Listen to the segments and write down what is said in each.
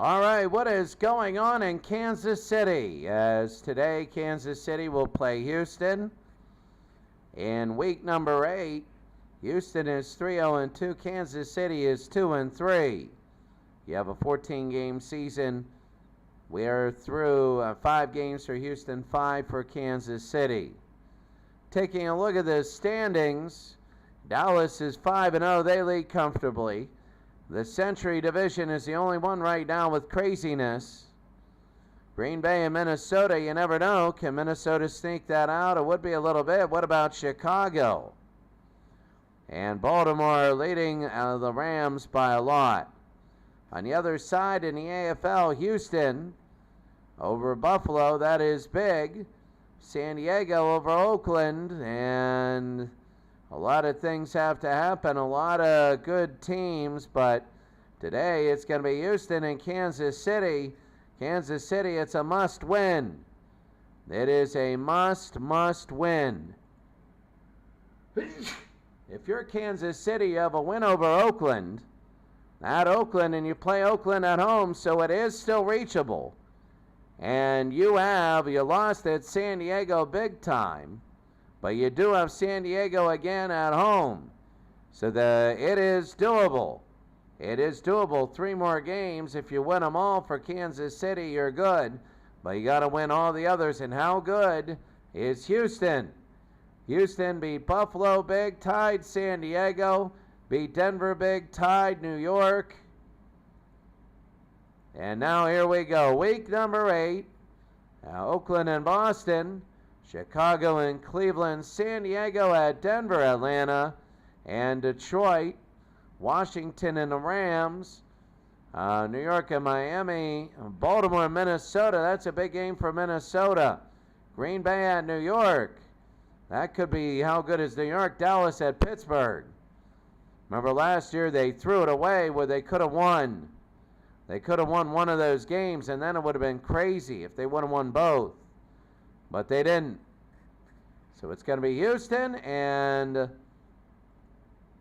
All right, what is going on in Kansas City? As today, Kansas City will play Houston. In week number 8, Houston is 3-0-2. Kansas City is 2-3. You have a 14-game season. We are through 5 games for Houston, 5 for Kansas City. Taking a look at the standings, Dallas is 5-0. They lead comfortably. The Century Division is the only one right now with craziness. Green Bay and Minnesota, you never know. Can Minnesota sneak that out? It would be a little bit. What about Chicago? And Baltimore leading the Rams by a lot. On the other side in the AFL, Houston over Buffalo, that is big. San Diego over Oakland, and a lot of things have to happen, a lot of good teams, but today it's going to be Houston and Kansas City. Kansas City, it's a must win. It is a must win. If you're Kansas City, you have a win over Oakland. At Oakland, and you play Oakland at home, so it is still reachable. And you lost at San Diego big time. But you do have San Diego again at home. So it is doable. It is doable. 3 more games. If you win them all for Kansas City, you're good. But you got to win all the others. And how good is Houston? Houston beat Buffalo big, tied San Diego, beat Denver big, tied New York. And now here we go. Week number 8. Oakland and Boston. Chicago and Cleveland, San Diego at Denver, Atlanta, and Detroit, Washington and the Rams, New York and Miami, Baltimore and Minnesota. That's a big game for Minnesota. Green Bay at New York. That could be how good is New York. Dallas at Pittsburgh. Remember last year they threw it away where they could have won. They could have won one of those games, and then it would have been crazy if they would have won both. But they didn't. So it's going to be Houston and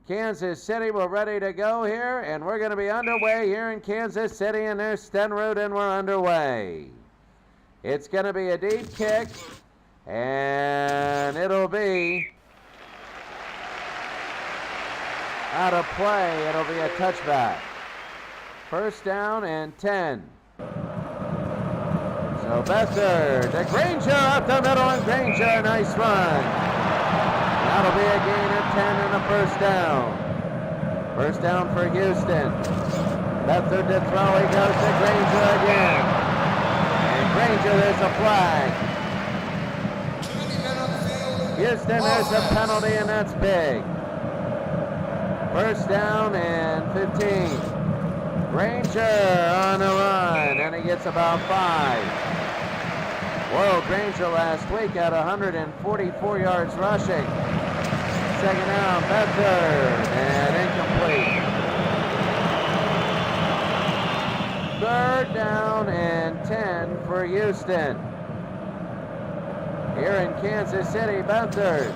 Kansas City. We're ready to go here, and we're going to be underway here in Kansas City, and there's Stenroot, and we're underway. It's going to be a deep kick, and it'll be out of play. It'll be a touchback. First down and 10. So Besser to Granger up the middle, and Granger, nice run. That'll be a gain of 10 and a first down. First down for Houston. Besser to throw, he goes to Granger again. And Granger, there's a flag. Houston, there's a penalty, and that's big. First down and 15. Granger on the run, and he gets about 5. Whoa, Granger last week had 144 yards rushing. Second down, Bedford, and incomplete. Third down and 10 for Houston. Here in Kansas City, Bedford.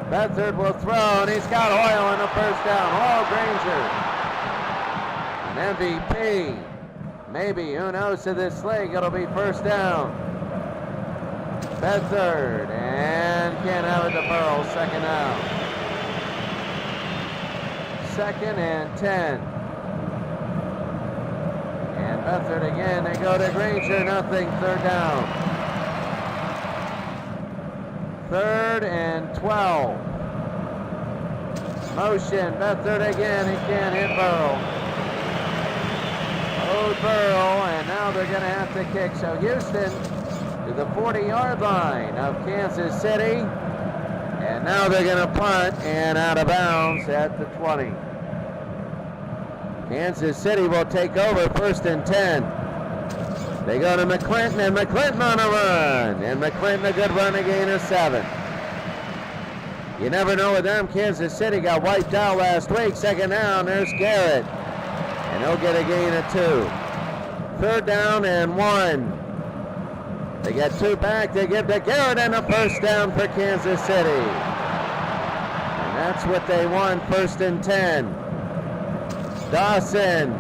Bedford will throw, and he's got Hoyle on the first down. Oh, Granger. An MVP. Maybe, who knows, to this league, it'll be first down. Bedford, and can't have it to Burrow, second down. Second and 10. And Bedford again, they go to Granger, nothing, third down. Third and 12. Motion, Bedford again, he can't hit Burrow. Burrow, and now they're going to have to kick. So Houston to the 40-yard line of Kansas City, and now they're going to punt and out of bounds at the 20. Kansas City will take over, first and 10. They go to McClinton, and McClinton on a run, and McClinton a good run, a gain of 7. You never know with them. Kansas City got wiped out last week. Second down, there's Garrett. And he'll get a gain of 2. Third down and 1. They get 2 back. They give to Garrett, and a first down for Kansas City. And that's what they want, first and 10. Dawson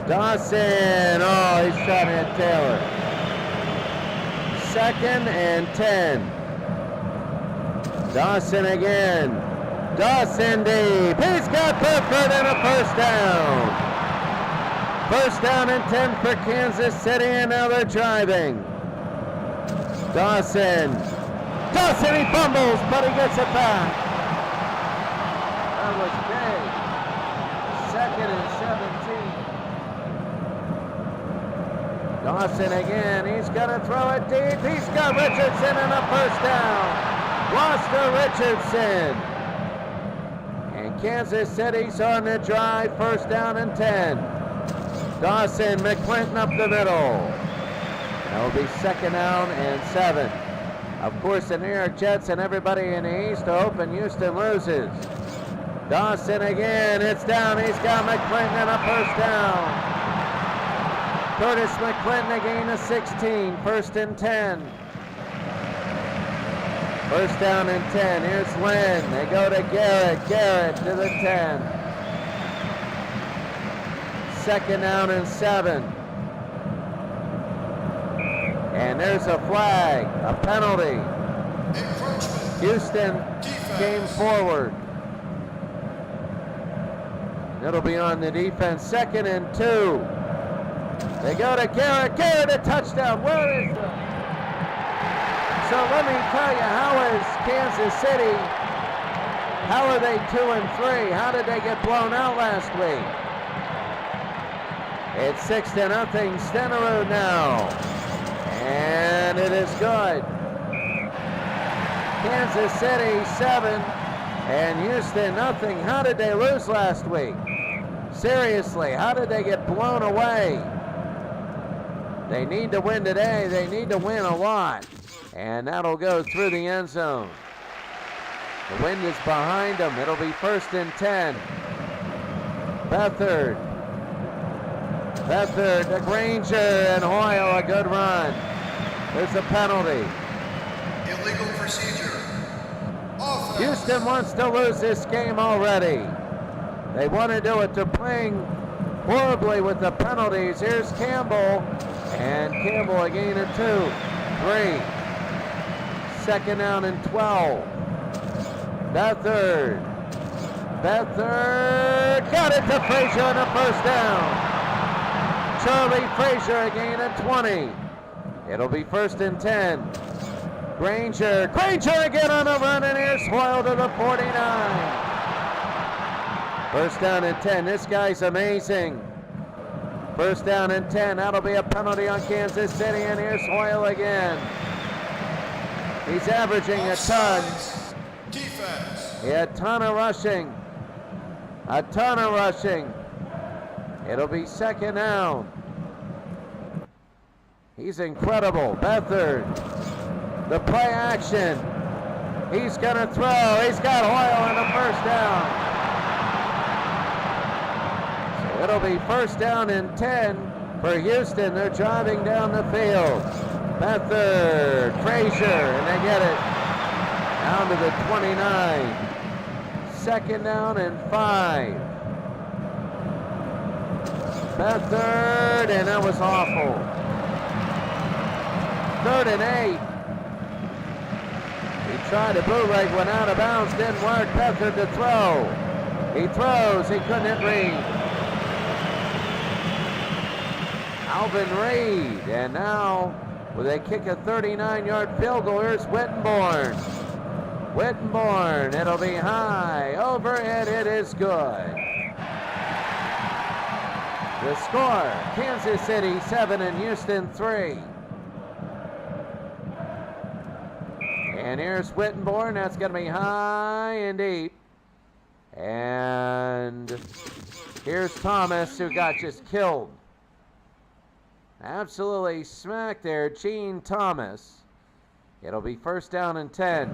Dawson, oh, he's trying to hit Taylor. 2nd and 10. Dawson again. Dawson deep. He's got Burford and a first down. First down and 10 for Kansas City, and now they're driving. Dawson, he fumbles, but he gets it back. That was big. 2nd and 17. Dawson again, he's gonna throw it deep. He's got Richardson and a first down. Lost to Richardson. And Kansas City's on the drive, first down and 10. Dawson, McClinton up the middle. That'll be 2nd down and 7. Of course, the New York Jets and everybody in the East hope, and Houston loses. Dawson again, it's down. He's got McClinton and a first down. Curtis McClinton, a gain of 16, 1st and 10. First down and 10. Here's Lynn. They go to Garrett. Garrett to the 10. 2nd down and 7. And there's a flag, a penalty. Houston came forward. It'll be on the defense. 2nd and 2. They go to Garrett. Garrett, a touchdown. Where is the... So let me tell you, how is Kansas City, how are they 2 and 3? How did they get blown out last week? It's 6-0, Stenerud now. And it is good. Kansas City 7 and Houston nothing. How did they lose last week? Seriously, how did they get blown away? They need to win today. They need to win a lot. And that'll go through the end zone. The wind is behind them. It'll be 1st and 10. Beathard to Granger, and Hoyle, a good run. There's a penalty. Illegal procedure. Offense. Houston wants to lose this game already. They want to do it. They're playing horribly with the penalties. Here's Campbell, and Campbell a gain of 2, 3. 2nd down and 12. Beathard got it to Frazier and a first down. Charlie Frazier a gain of 20. It'll be 1st and 10. Granger again on the run, and here's Hoyle to the 49. First down and 10. This guy's amazing. 1st down and 10. That'll be a penalty on Kansas City, and here's Hoyle again. He's averaging a ton. Defense. A ton of rushing. It'll be 2nd down. He's incredible. Beathard. The play action. He's going to throw. He's got Hoyle on the first down. So it'll be 1st down and 10 for Houston. They're driving down the field. Beathard, Frazier, and they get it down to the 29. 2nd down and 5. Beathard, and that was awful. 3rd and 8. He tried to bootleg, went out of bounds, didn't work. Beathard to throw. He throws, he couldn't hit Reed. Alvin Reed, and now will they kick a 39-yard field goal? Here's Wittenborn. It'll be high, overhead, it is good. The score, Kansas City 7 and Houston 3. And here's Wittenborn, that's gonna be high and deep. And here's Thomas, who got just killed. Absolutely smacked there, Gene Thomas. It'll be 1st down and 10.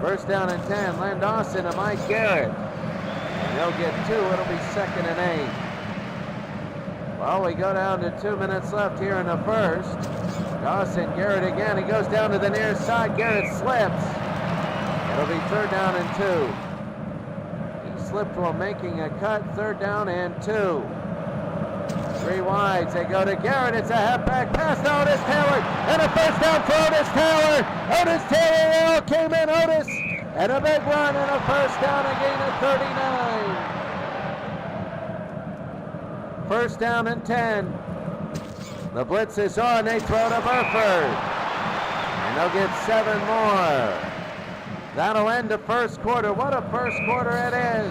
1st down and 10, Len Dawson to Mike Garrett. And they'll get 2, it'll be 2nd and 8. Well, we go down to 2 minutes left here in the first. Dawson, Garrett again, he goes down to the near side, Garrett slips. It'll be 3rd down and 2. He slipped while making a cut, 3rd down and 2. Three wides, they go to Garrett, it's a halfback pass to Otis Taylor, and a first down for Otis Taylor. Otis Taylor, they all came in, Otis, and a big run and a first down, a gain of 39. First down and 10. The blitz is on, they throw to Burford, and they'll get 7 more. That'll end the first quarter. What a first quarter it is.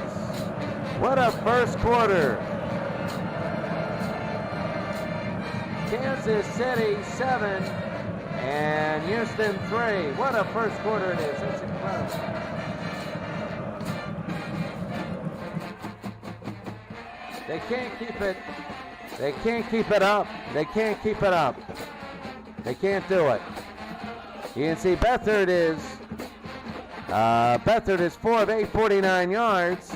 What a first quarter. Kansas City 7 and Houston 3. What a first quarter it is. It's incredible. They can't keep it. They can't keep it up. They can't keep it up. They can't do it. You can see Beathard is 4 of 8, 49 yards,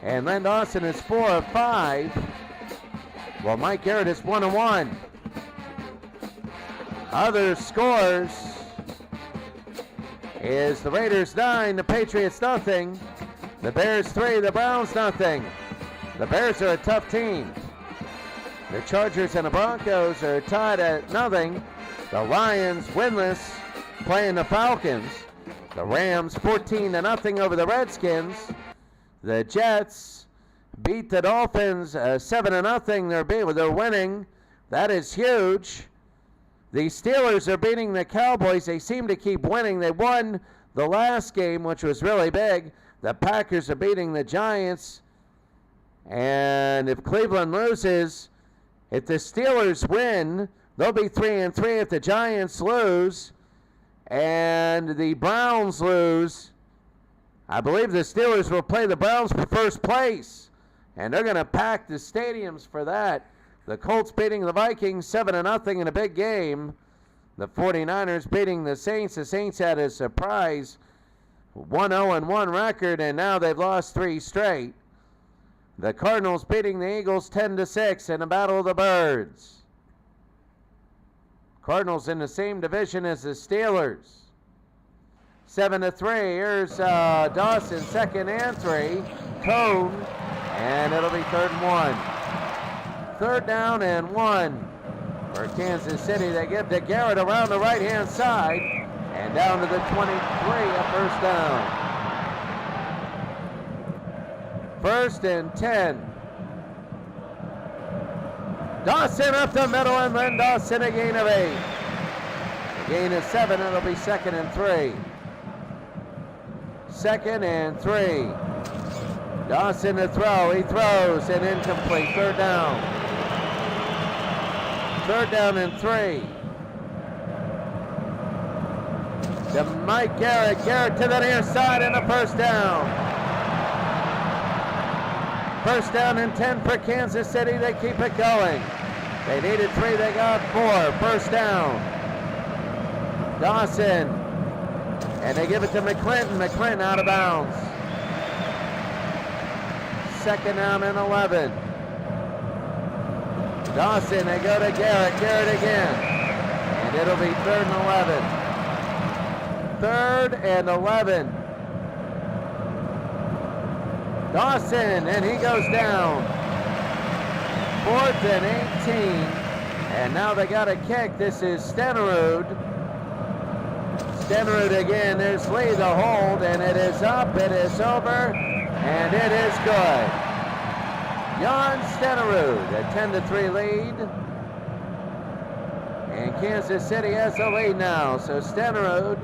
and Len Dawson is 4 of 5. Well, Mike Garrett is 1 of 1. Other scores is the Raiders 9, the Patriots nothing, the Bears 3, the Browns nothing. The Bears are a tough team. The Chargers and the Broncos are tied at nothing. The Lions winless playing the Falcons. The Rams 14-0 over the Redskins. The Jets beat the Dolphins 7-0. They're winning. That is huge. The Steelers are beating the Cowboys. They seem to keep winning. They won the last game, which was really big. The Packers are beating the Giants. And if Cleveland loses, if the Steelers win, they'll be 3-3. If the Giants lose and the Browns lose, I believe the Steelers will play the Browns for first place. And they're going to pack the stadiums for that. The Colts beating the Vikings 7-0 in a big game. The 49ers beating the Saints. The Saints had a surprise 1-0-1 record, and now they've lost 3 straight. The Cardinals beating the Eagles 10-6 in a battle of the Birds. Cardinals in the same division as the Steelers. 7-3. Here's Dawson, 2nd and 3. Cone, and it'll be 3rd and 1. 3rd down and 1 for Kansas City. They give to Garrett around the right-hand side and down to the 23, a first down. 1st and 10. Dawson up the middle, and then Dawson a gain of 8. A gain of 7, it'll be 2nd and 3. 2nd and 3. Dawson to throw, he throws, and incomplete, 3rd down. 3rd down and 3. To Mike Garrett, Garrett to the near side, and a first down. 1st down and 10 for Kansas City, they keep it going. They needed 3, they got 4, 1st down. Dawson, and they give it to McClinton, McClinton out of bounds. 2nd down and 11. Dawson, they go to Garrett, Garrett again. And it'll be 3rd and 11. 3rd and 11. Dawson, and he goes down. 4th and 18. And now they got a kick. This is Stenerud. Stenerud again, there's Lee, the hold, and it is up, it is over, and it is good. Jan Stenerud, a 10-3 lead. And Kansas City has the lead now, so Stenerud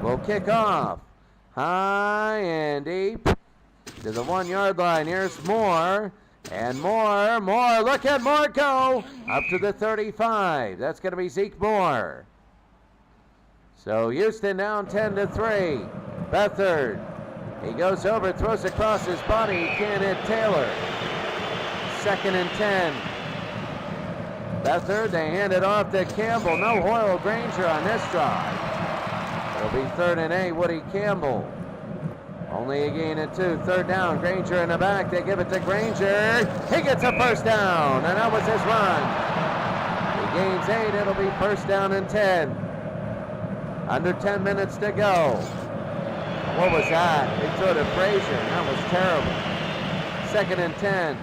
will kick off. High and deep to the 1-yard line. Here's Moore, and Moore, look at Moore go, up to the 35. That's going to be Zeke Moore. So Houston down 10-3. Beathard, he goes over, throws across his body, he can't hit Taylor. 2nd and 10. Beathard, they hand it off to Campbell. No Hoyle Granger on this drive. It'll be 3rd and 8, Woody Campbell. Only a gain of 2, 3rd down. Granger in the back, they give it to Granger. He gets a first down, and that was his run. He gains 8, it'll be 1st down and 10. Under 10 minutes to go. What was that? They threw to Frazier. That was terrible. 2nd and 10.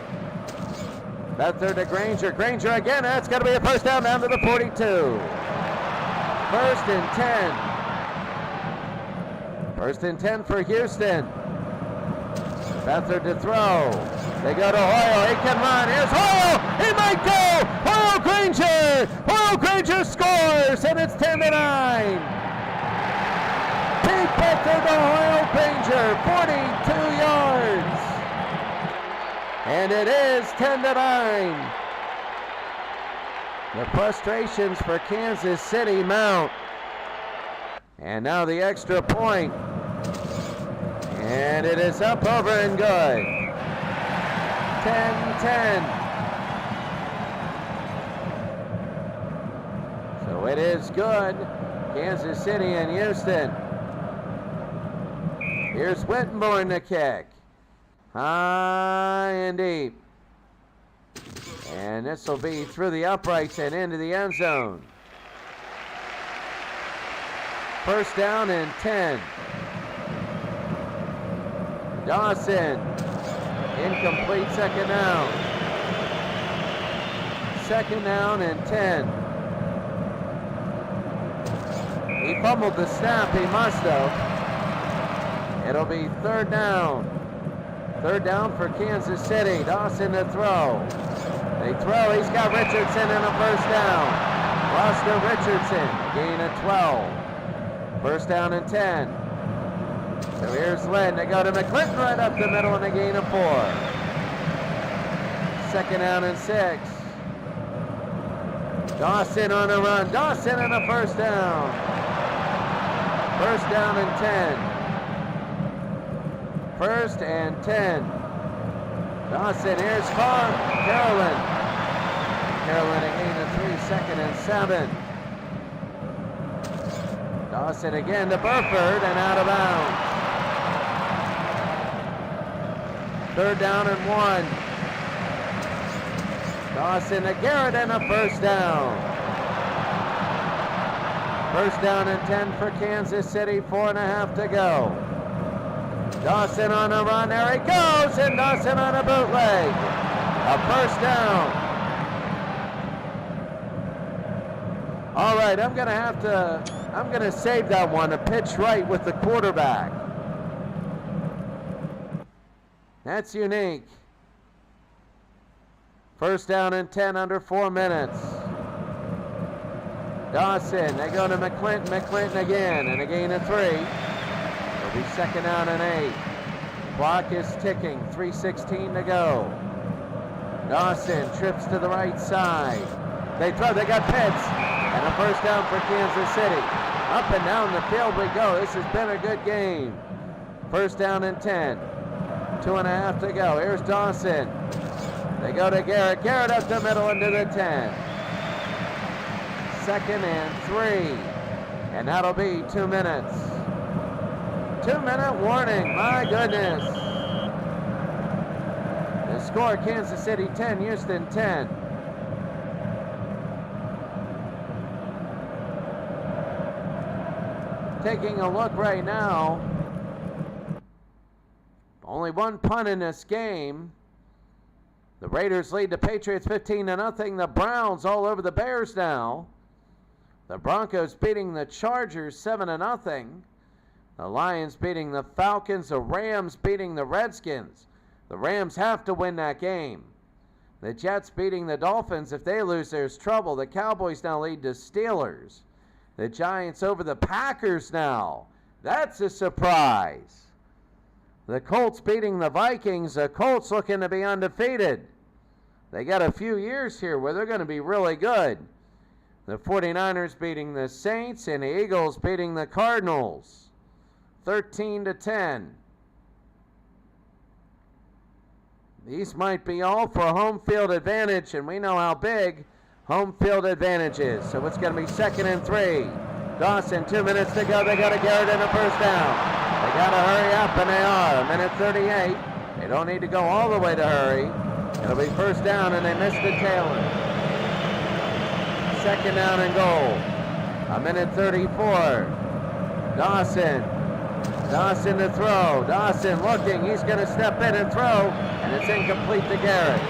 Beathard to Granger. Granger again. That's going to be a first down to the 42. 1st and 10. 1st and 10 for Houston. Beathard to throw. They go to Hoyle. He can run. Here's Hoyle. He might go. Hoyle Granger. Hoyle Granger scores, and it's 10-9. Pete Beathard to Hoyle Granger. 42 yards. And it is 10-9. The frustrations for Kansas City mount. And now the extra point. And it is up, over, and good. 10-10. So it is good. Kansas City and Houston. Here's Wittenborn to kick. High and deep. And this will be through the uprights and into the end zone. 1st down and 10. Dawson. Incomplete, 2nd down. 2nd down and 10. He fumbled the snap, he must have. It'll be 3rd down. 3rd down for Kansas City. Dawson to throw. They throw. He's got Richardson in a 1st down. Lost to Richardson. Gain of 12. 1st down and 10. So here's Lynn. They go to McClinton right up the middle and a gain of 4. 2nd down and 6. Dawson on a run. Dawson in a 1st down. 1st down and 10. 1st and 10. Dawson, here's Carolyn. Carolyn a gain of 3, 2nd and 7. Dawson again to Burford and out of bounds. 3rd down and 1. Dawson to Garrett and a 1st down. 1st down and 10 for Kansas City, 4.5 to go. Dawson on a run, there he goes, and Dawson on a bootleg. A 1st down. All right, I'm gonna save that one, a pitch right with the quarterback. That's unique. 1st down and 10, under 4 minutes. Dawson, they go to McClinton, McClinton again, and a gain of 3. It'll be 2nd down and 8. Clock is ticking, 3:16 to go. Dawson trips to the right side. They throw, they got Pitts, and a 1st down for Kansas City. Up and down the field we go. This has been a good game. 1st down and 10. 2.5 to go. Here's Dawson. They go to Garrett. Garrett up the middle into the 10. 2nd and 3. And that'll be 2 minutes. 2-minute warning. My goodness. The score, Kansas City 10, Houston 10. Taking a look right now. Only one punt in this game. The Raiders lead the Patriots 15-0. The Browns all over the Bears now. The Broncos beating the Chargers 7-0. The Lions beating the Falcons. The Rams beating the Redskins. The Rams have to win that game. The Jets beating the Dolphins. If they lose, there's trouble. The Cowboys now lead the Steelers. The Giants over the Packers now. That's a surprise. The Colts beating the Vikings. The Colts looking to be undefeated. They got a few years here where they're going to be really good. The 49ers beating the Saints and the Eagles beating the Cardinals. 13-10. These might be all for home field advantage, and we know how big home field advantage is. So it's going to be 2nd and 3. Dawson, 2 minutes to go. They got a Garrett and a 1st down. They got to hurry up, and they are. 1:38. They don't need to go all the way to hurry. It'll be 1st down, and they missed the Taylor. 2nd down and goal. 1:34. Dawson. Dawson to throw. Dawson looking. He's going to step in and throw, and it's incomplete to Garrett.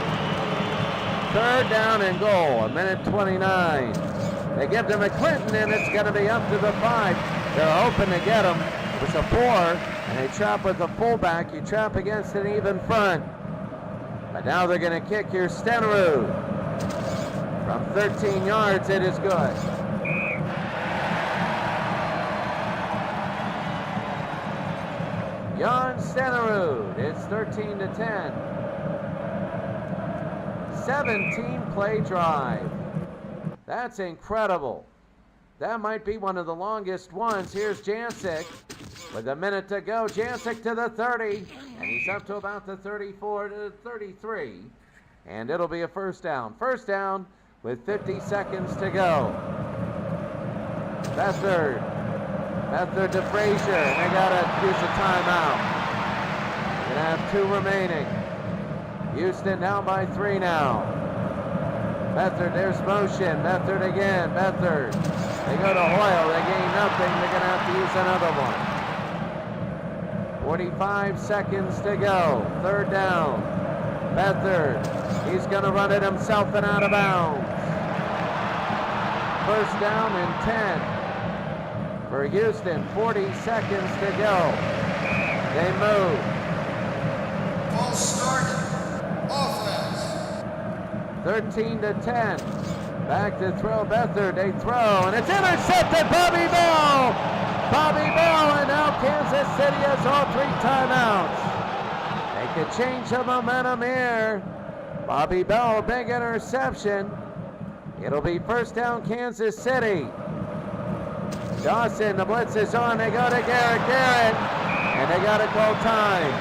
Third down and goal, a minute 29. They give to McClinton, and it's going to be up to the 5. They're hoping to get him. It was a 4, and they chop with the fullback. You chop against an even front. But now they're going to kick here Stenerud. From 13 yards, it is good. Jan Stenerud, it's 13-10. 17-play drive. That's incredible. That might be one of the longest ones. Here's Jancic with a minute to go. Jancic to the 30, and he's up to about the 34 to the 33. And it'll be a first down. First down with 50 seconds to go. Beathard to Frazier, and they gotta use a timeout. They're gonna have 2 remaining. Houston down by 3 now. Beathard, there's motion. Beathard again. Beathard. They go to Hoyle. They gain nothing. They're going to have to use another one. 45 seconds to go. Third down. Beathard. He's going to run it himself and out of bounds. First down and 10 for Houston. 40 seconds to go. They move. False start. Offense. 13-10. Back to throw Beathard. They throw, and it's intercepted. Bobby Bell. And now Kansas City has all 3 timeouts. They could change the momentum here. Bobby Bell, big interception. It'll be first down Kansas City. Dawson, the blitz is on. They go to Garrett, and they got to call time.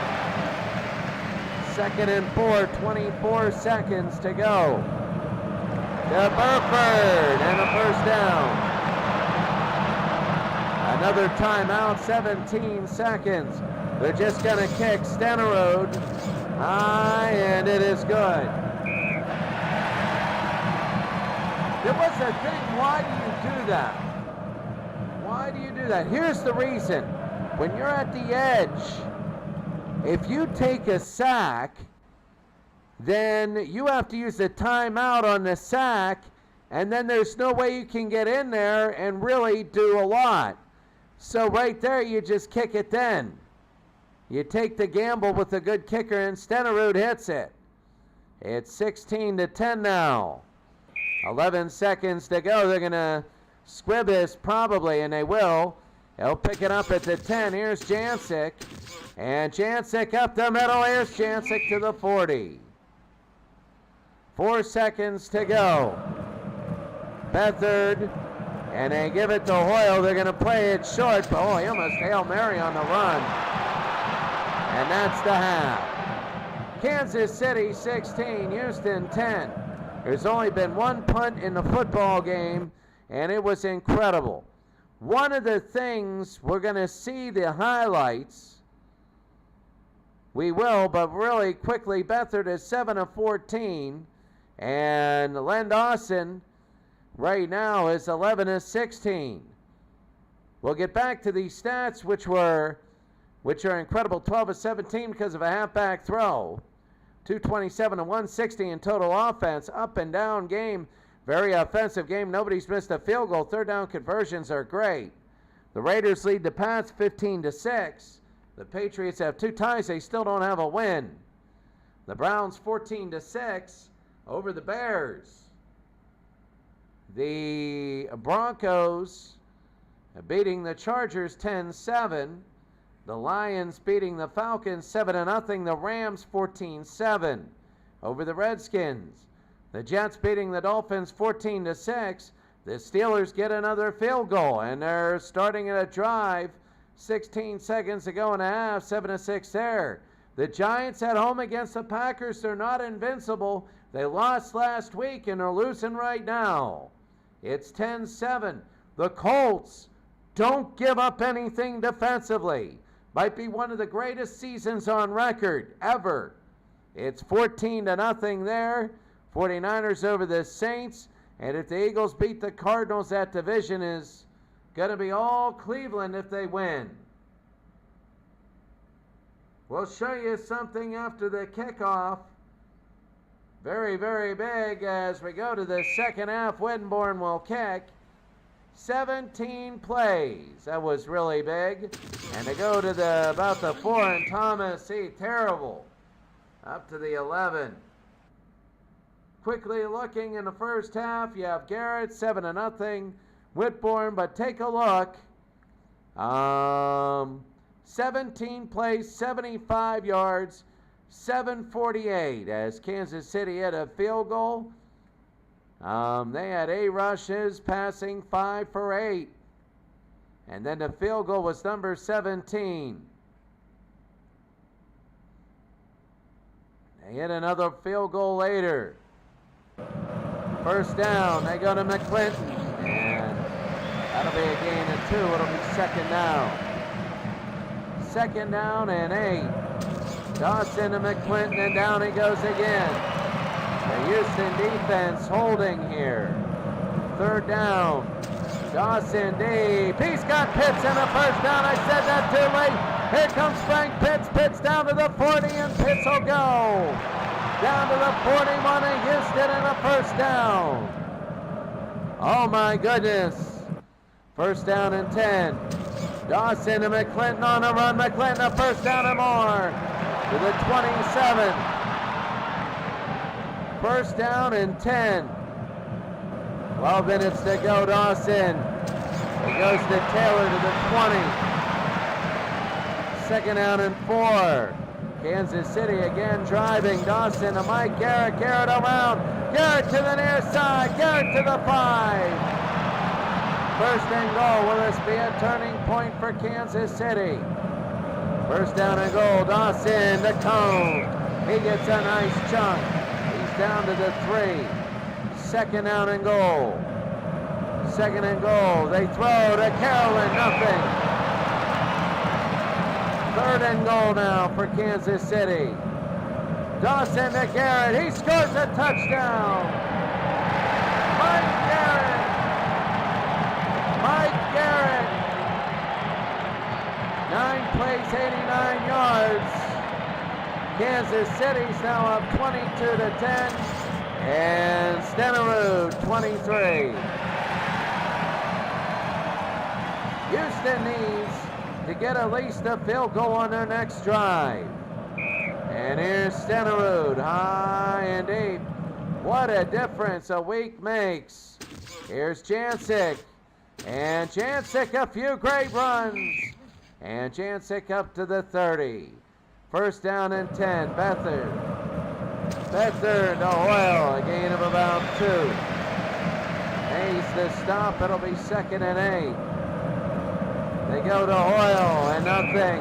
2nd and 4, 24 seconds to go. To Burford, and a first down. Another timeout, 17 seconds. They're just going to kick Stenerud high, and it is good. There was a thing, why do you do that? Why do you do that? Here's the reason. When you're at the edge, if you take a sack, then you have to use a timeout on the sack, and then there's no way you can get in there and really do a lot. So right there, you just kick it then. You take the gamble with a good kicker, and Stenerud hits it. It's 16-10 now. 11 seconds to go. They're going to squib this probably, and they will. They'll pick it up at the 10. Here's Jancic. And Jancic up the middle. Here's Jancic to the 40. 4 seconds to go. Beathard. And they give it to Hoyle. They're going to play it short. But he almost Hail Mary on the run. And that's the half. Kansas City 16, Houston 10. There's only been 1 punt in the football game, and it was incredible. One of the things, we're going to see the highlights. We will, but really quickly, Beathard is 7 of 14, and Len Dawson right now is 11 of 16. We'll get back to these stats, which are incredible. 12 of 17 because of a halfback throw. 227 and 160 in total offense. Up and down game. Very offensive game. Nobody's missed a field goal. Third down conversions are great. The Raiders lead the Pats 15-6. The Patriots have 2 ties. They still don't have a win. The Browns 14-6 over the Bears. The Broncos beating the Chargers 10-7. The Lions beating the Falcons 7-0. The Rams 14-7 over the Redskins. The Jets beating the Dolphins 14-6. The Steelers get another field goal, and they're starting at a drive. 16 seconds to go in a half, 7-6 there. The Giants at home against the Packers. They're not invincible. They lost last week, and they're losing right now. It's 10-7. The Colts don't give up anything defensively. Might be one of the greatest seasons on record ever. It's 14-0 there. 49ers over the Saints. And if the Eagles beat the Cardinals, that division is going to be all Cleveland if they win. We'll show you something after the kickoff. Very, very big as we go to the second half. Wittenborn will kick. 17 plays. That was really big. And they go to about the 4, and Thomas, terrible. Up to the 11. Quickly looking in the first half, you have Garrett, 7-0. Whitbourne, but take a look. 17 plays, 75 yards, 748 as Kansas City had a field goal. They had 8 rushes, passing 5 for 8. And then the field goal was number 17. They hit another field goal later. First down, they go to McClinton. And that'll be a gain of 2. It'll be second down. Second down and 8. Dawson to McClinton, and down he goes again. The Houston defense holding here. Third down. Dawson deep. He's got Pitts in the first down. I said that too late. Here comes Frank Pitts. Pitts down to the 40, and Pitts will go. Down to the 41 of Houston and a first down. Oh my goodness. First down and 10. Dawson to McClinton on a run. McClinton a first down and more. To the 27. First down and 10. 12 minutes to go, Dawson. It goes to Taylor to the 20. Second down and 4. Kansas City again driving. Dawson to Mike Garrett. Garrett around. Garrett to the near side. Garrett to the 5. First and goal. Will this be a turning point for Kansas City? First down and goal. Dawson, the cone. He gets a nice chunk. He's down to the 3. Second down and goal. Second and goal. They throw to Carolyn. Nothing. Third and goal now for Kansas City. Dawson to Garrett. He scores a touchdown. Mike Garrett. Mike Garrett. 9 plays, 89 yards. Kansas City's now up 22 to 10. And Stenerud, 23. Houston needs to get at least a field goal on their next drive. And here's Stenerud, high and deep. What a difference a week makes. Here's Jancic. And Jancic, a few great runs. And Jancic up to the 30. First down and 10. Beathard. Beathard to Hoyle, a gain of about 2. Hayes the stop. It'll be second and 8. They go to Hoyle and nothing.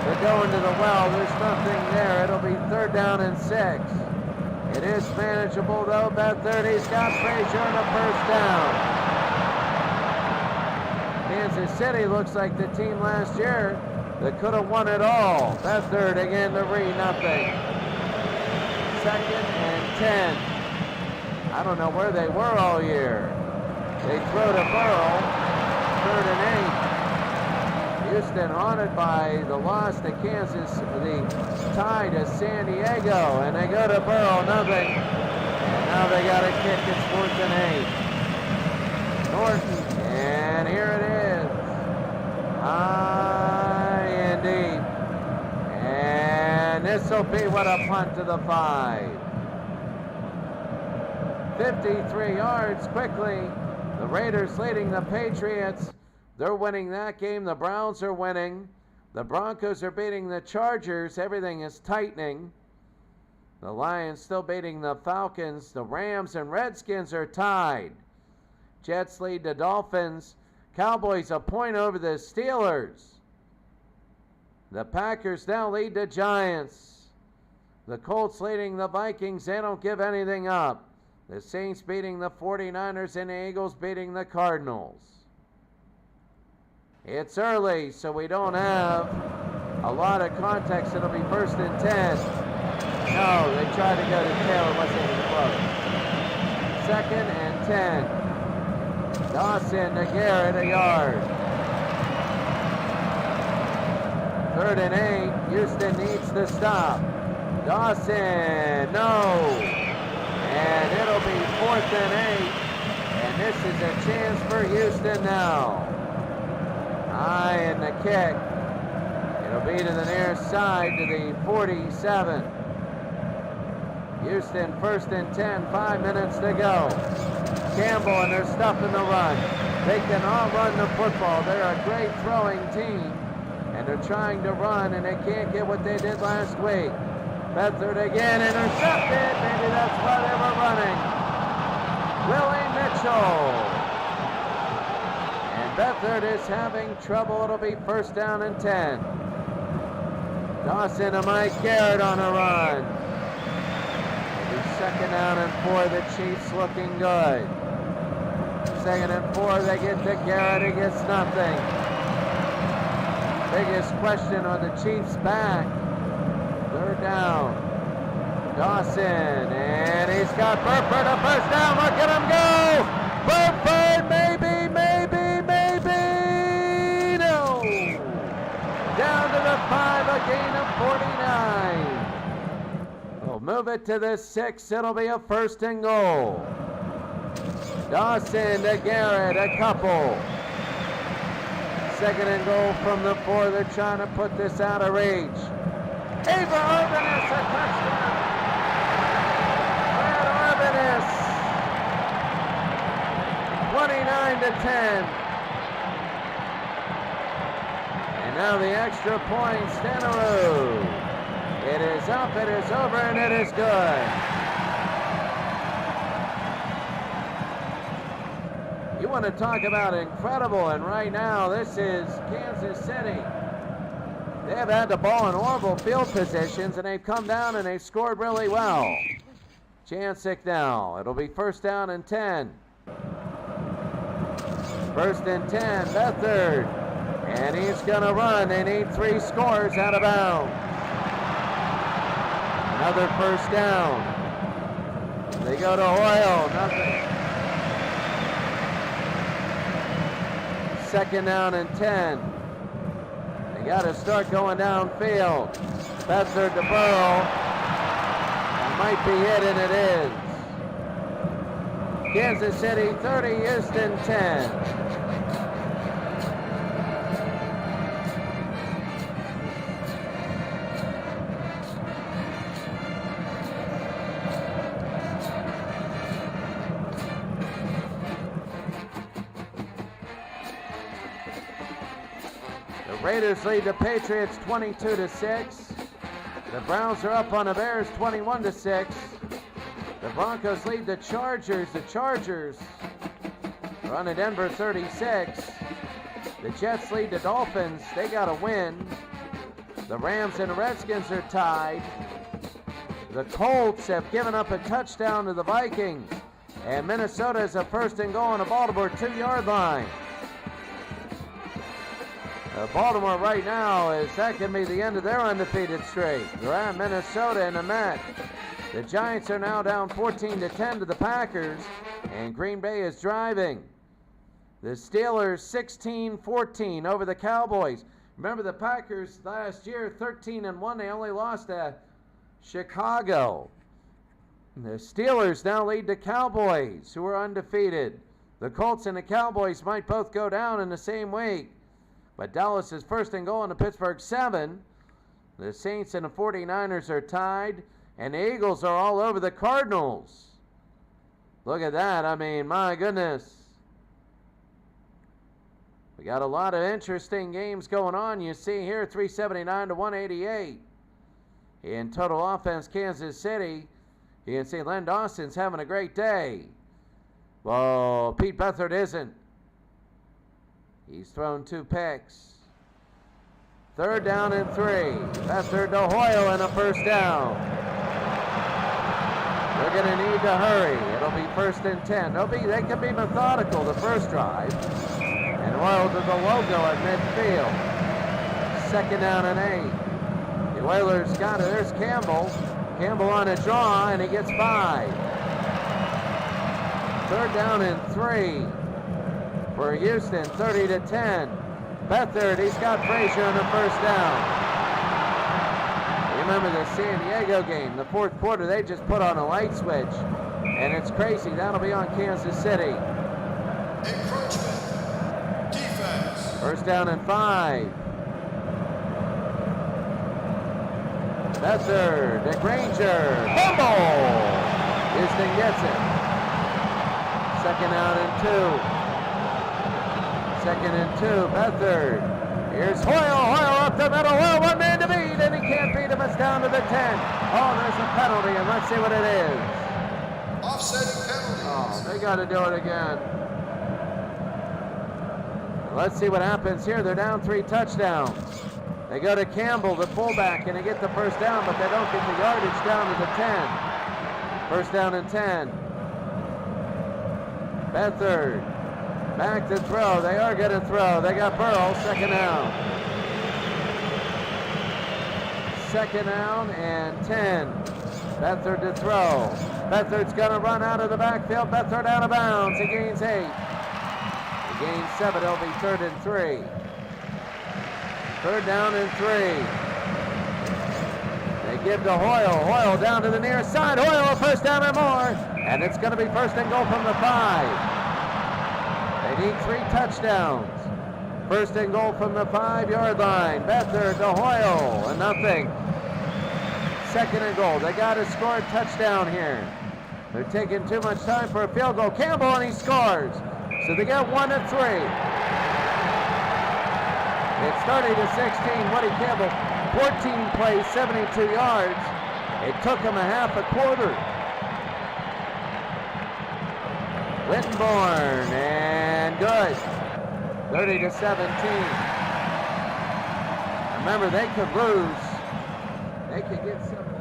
They're going to the well. There's nothing there. It'll be third down and 6. It is manageable though. Beathard, he's got Frazier and a first down. Kansas City looks like the team last year that could have won it all. Beathard again to Reed, nothing. Second and 10. I don't know where they were all year. They throw to Burrow. Third and 8. Houston haunted by the loss to Kansas, the tie to San Diego, and they go to Burrow, nothing. And now they got a kick. It's 4th and 8. Norton, and here it is. High and deep. And this will be what, a punt to the 5. 53 yards quickly. The Raiders leading the Patriots. They're winning that game. The Browns are winning. The Broncos are beating the Chargers. Everything is tightening. The Lions still beating the Falcons. The Rams and Redskins are tied. Jets lead the Dolphins. Cowboys a point over the Steelers. The Packers now lead the Giants. The Colts leading the Vikings. They don't give anything up. The Saints beating the 49ers and the Eagles beating the Cardinals. It's early, so we don't have a lot of context. It'll be 1st and 10. No, they tried to go to Taylor. Wasn't even close. 2nd and 10. Dawson to Garrett, a yard. 3rd and 8. Houston needs to stop. Dawson, no. And it'll be 4th and 8. And this is a chance for Houston now. High in the kick. It'll be to the near side to the 47. Houston 1st and 10, 5 minutes to go. Campbell, and they're stuffing the run. They cannot run the football. They're a great throwing team, and they're trying to run, and they can't get what they did last week. Beathard again, intercepted. Maybe that's why they were running. Willie Mitchell. And Beathard is having trouble. It'll be 1st down and 10. Dawson and Mike Garrett on a run. It'll be 2nd down and 4. The Chiefs looking good. 2nd and 4. They get to Garrett. He gets nothing. Biggest question, are the Chiefs back? 3rd down. Dawson, and he's got Burford a 1st down. Look at him go! Burford, maybe. No! Down to the 5, a gain of 49. We'll move it to the 6. It'll be a 1st and goal. Dawson to Garrett, a couple. 2nd and goal from the 4. They're trying to put this out of reach. Ava Urbanus, a touchdown. Brad Urbanus, 29 to 10. And now the extra point, Stenaroo. It is up, it is over, and it is good. You want to talk about incredible, and right now this is Kansas City. They have had the ball in horrible field positions, and they've come down and they've scored really well. Jancic now. It'll be 1st down and 10. 1st and 10, Beathard. And he's going to run. They need 3 scores out of bounds. Another 1st down. They go to Hoyle, nothing. 2nd down and 10. They got to start going downfield. Beathard to Burrow. That might be it, and it is. Kansas City 30, Houston 10. Raiders lead the Patriots 22 to 6. The Browns are up on the Bears 21 to 6. The Broncos lead the Chargers. The Chargers are on the Denver 36. The Jets lead the Dolphins. They got a win. The Rams and the Redskins are tied. The Colts have given up a touchdown to the Vikings. And Minnesota is a 1st and goal on the Baltimore 2-yard line. Baltimore right now that can be the end of their undefeated streak. They're at Minnesota in the Met. The Giants are now down 14 to 10 to the Packers, and Green Bay is driving. The Steelers 16-14 over the Cowboys. Remember the Packers last year 13-1. They only lost to Chicago. The Steelers now lead the Cowboys, who are undefeated. The Colts and the Cowboys might both go down in the same week. But Dallas is 1st and goal in the Pittsburgh 7. The Saints and the 49ers are tied. And the Eagles are all over the Cardinals. Look at that. I mean, my goodness. We got a lot of interesting games going on. You see here 379 to 188. In total offense, Kansas City. You can see Len Dawson's having a great day. Well, Pete Beathard isn't. He's thrown 2 picks. 3rd down and 3. Beathard to Hoyle and a 1st down. They're going to need to hurry. It'll be 1st and 10. They can be methodical the first drive. And Hoyle to the logo at midfield. 2nd down and 8. The Oilers got it. There's Campbell. Campbell on a draw, and he gets 5. 3rd down and 3. For Houston, 30 to 10. Beathard, he's got Frazier on the 1st down. Remember the San Diego game, the 4th quarter, they just put on a light switch. And it's crazy. That'll be on Kansas City. Encroachment. Defense. First down and 5. Beathard, to Granger, fumble! Houston gets it. Second down and 2. Second and 2, Beathard. Here's Hoyle up the middle. Hoyle, one man to beat, and he can't beat him. It's down to the 10. Oh, there's a penalty, and let's see what it is. Offsetting penalties. Oh, they got to do it again. Let's see what happens here. They're down 3 touchdowns. They go to Campbell, the fullback, and they get the first down, but they don't get the yardage down to the 10. First down and 10. Beathard, back to throw. They are going to throw. They got Burrow, second down. Second down and 10. Beathard to throw. Beathard's going to run out of the backfield. Beathard out of bounds. He gains 8. He gains 7. It'll be 3rd and 3. Third down and 3. They give to Hoyle. Hoyle down to the near side. Hoyle a first down or more. And it's going to be first and goal from the 5. They need 3 touchdowns. First and goal from the 5-yard line. Beathard to Hoyle and nothing. Second and goal. They got to score a touchdown here. They're taking too much time for a field goal. Campbell, and he scores. So they get 1 to 3. It's 30-16. Woody Campbell, 14 plays, 72 yards. It took him a half a quarter. Wittenborn, and good. 30-17. Remember, they could lose. They could get some of that.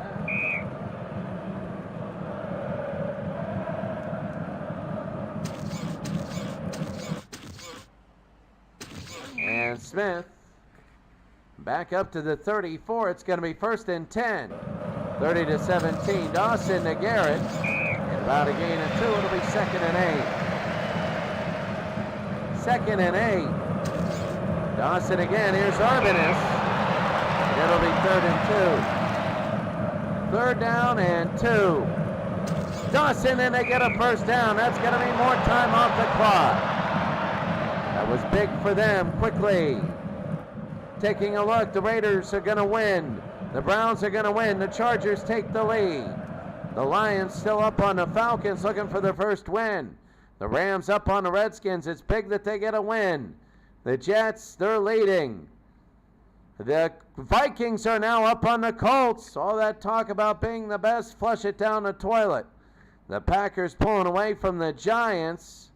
And Smith back up to the 34. It's going to be first and 10. 30-17. Dawson to Garrett. And about a gain of 2. It'll be second and 8. Second and 8. Dawson again. Here's Arvinis. And it'll be 3rd and 2. 3rd down and 2. Dawson, and they get a first down. That's going to be more time off the clock. That was big for them. Quickly taking a look. The Raiders are going to win. The Browns are going to win. The Chargers take the lead. The Lions still up on the Falcons looking for their first win. The Rams up on the Redskins. It's big that they get a win. The Jets, they're leading. The Vikings are now up on the Colts. All that talk about being the best, flush it down the toilet. The Packers pulling away from the Giants.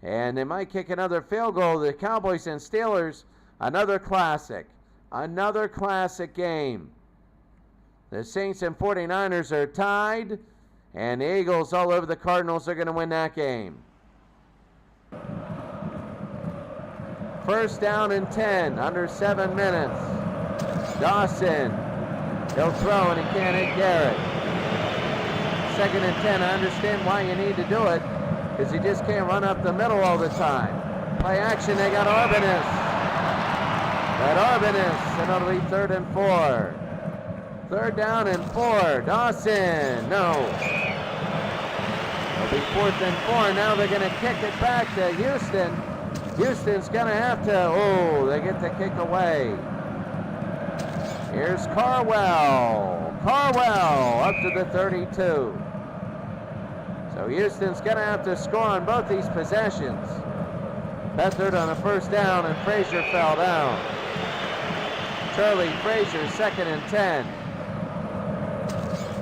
And they might kick another field goal. The Cowboys and Steelers, another classic. Another classic game. The Saints and 49ers are tied. And the Eagles all over the Cardinals are going to win that game. First down and 10, under 7 minutes. Dawson, he'll throw and he can't hit Garrett. Second and 10, I understand why you need to do it, because he just can't run up the middle all the time. Play action, they got Arvinis. And it'll be 3rd and 4. 3rd down and 4, Dawson, no. It'll be 4th and 4, now they're going to kick it back to Houston. Houston's going to have to, they get the kick away. Here's Carwell up to the 32. So Houston's going to have to score on both these possessions. Beathard on a first down, and Frazier fell down. Charlie Frazier, 2nd and 10.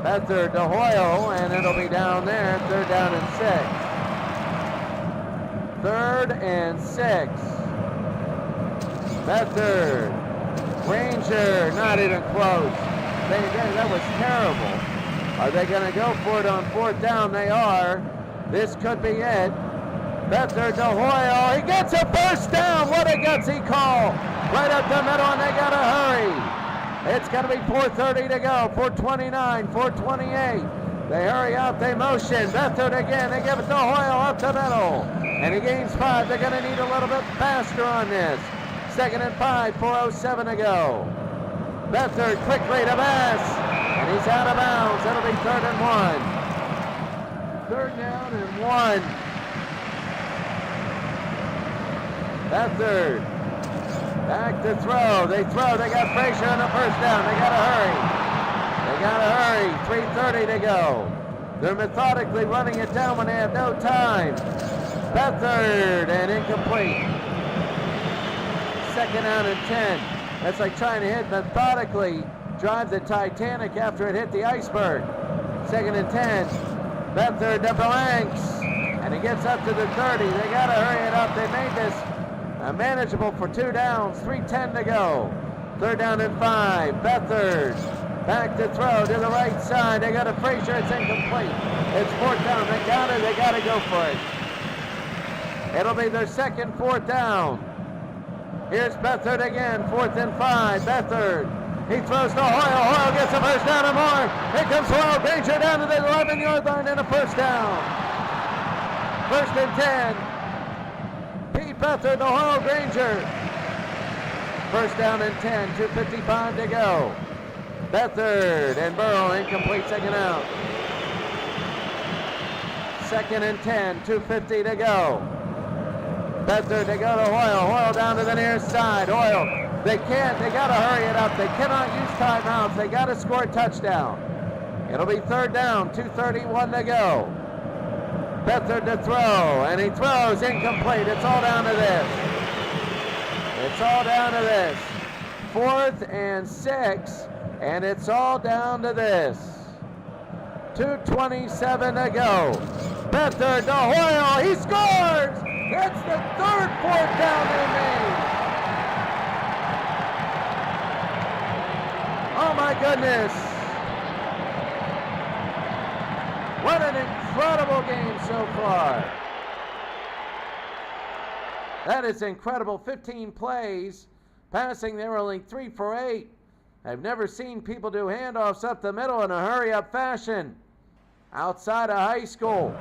Beathard to Hoyle, and it'll be down there, 3rd down and 6. 3rd and 6. Beathard. Ranger, not even close. That was terrible. Are they going to go for it on 4th down? They are. This could be it. Beathard to Hoyle. He gets a first down. What a gutsy call. Right up the middle, and they got to hurry. It's going to be 4:30 to go. 4:29, 4:28. They hurry up, they motion. Beathard again, they give it to Hoyle up the middle. And he gains 5. They're going to need a little bit faster on this. 2nd and 5, 4:07 to go. Beathard quickly to Bass. And he's out of bounds. It'll be 3rd and 1. Third down and 1. Beathard back to throw. They throw. They got Frazier on the first down. They got to hurry. 3:30 to go. They're methodically running it down when they have no time. Beathard and incomplete. Second down and 10. That's like trying to hit methodically, drive the Titanic after it hit the iceberg. Second and 10. Beathard to Blanks. And he gets up to the 30. They got to hurry it up. They made this manageable for 2 downs. 3:10 to go. Third down and 5. Beathard back to throw to the right side. They got a Frazier. It's incomplete. It's 4th down. They got it. They got to go for it. It'll be their second 4th down. Here's Beathard again. 4th and 5. Beathard. He throws to Hoyle. Hoyle gets a first down and more. Here comes Hoyle. Granger down to the 11-yard line and a first down. 1st and 10. Pete Beathard to Hoyle Granger. First down and 10. 2:55 to go. Beathard and Burrow incomplete, second out. Second and 10. 2:50 to go. Beathard, they go to Hoyle. Hoyle down to the near side. Hoyle. They can't. They got to hurry it up. They cannot use timeouts. They got to score a touchdown. It'll be third down. 2:31 to go. Beathard to throw, and he throws incomplete. It's all down to this. It's all down to this. 4th and 6, and it's all down to this. 2:27 to go. Beathard to Hoyle. He scores. That's the third 4th down they made. Oh my goodness. What an incredible game so far. That is incredible. 15 plays. Passing, they were only 3 for 8. I've never seen people do handoffs up the middle in a hurry-up fashion outside of high school.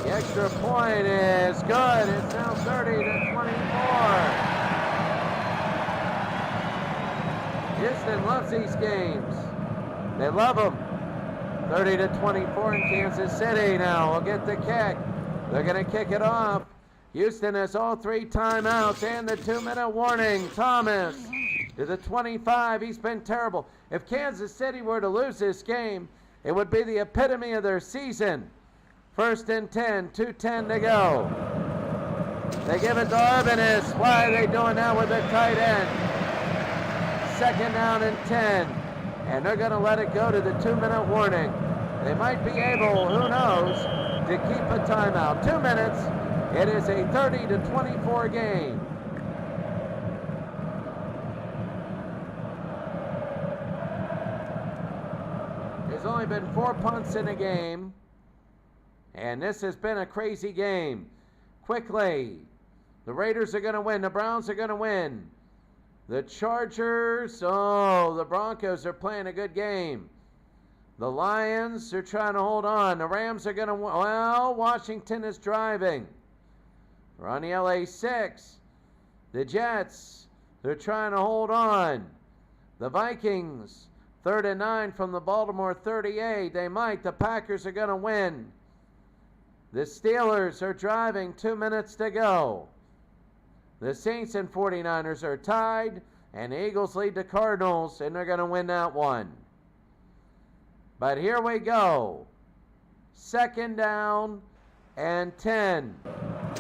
The extra point is good. It's now 30-24. Houston loves these games. They love them. 30-24 in Kansas City now. We'll get the kick. They're going to kick it off. Houston has all 3 timeouts and the 2-minute warning. Thomas to the 25. He's been terrible. If Kansas City were to lose this game, it would be the epitome of their season. 1st and 10, 2:10 to go. They give it to Urbanus. Why are they doing that with the tight end? Second down and 10. And they're going to let it go to the 2-minute warning. They might be able, who knows, to keep a timeout. 2 minutes. It is a 30-24 game. There's only been 4 punts in a game. And this has been a crazy game. Quickly, the Raiders are going to win. The Browns are going to win. The Chargers, the Broncos are playing a good game. The Lions are trying to hold on. The Rams are going to, Washington is driving. We're on the LA 6. The Jets, they're trying to hold on. The Vikings, 3rd and 9 from the Baltimore 38. They might. The Packers are going to win. The Steelers are driving. 2 minutes to go. The Saints and 49ers are tied, and the Eagles lead the Cardinals, and they're going to win that one. But here we go. Second down and 10.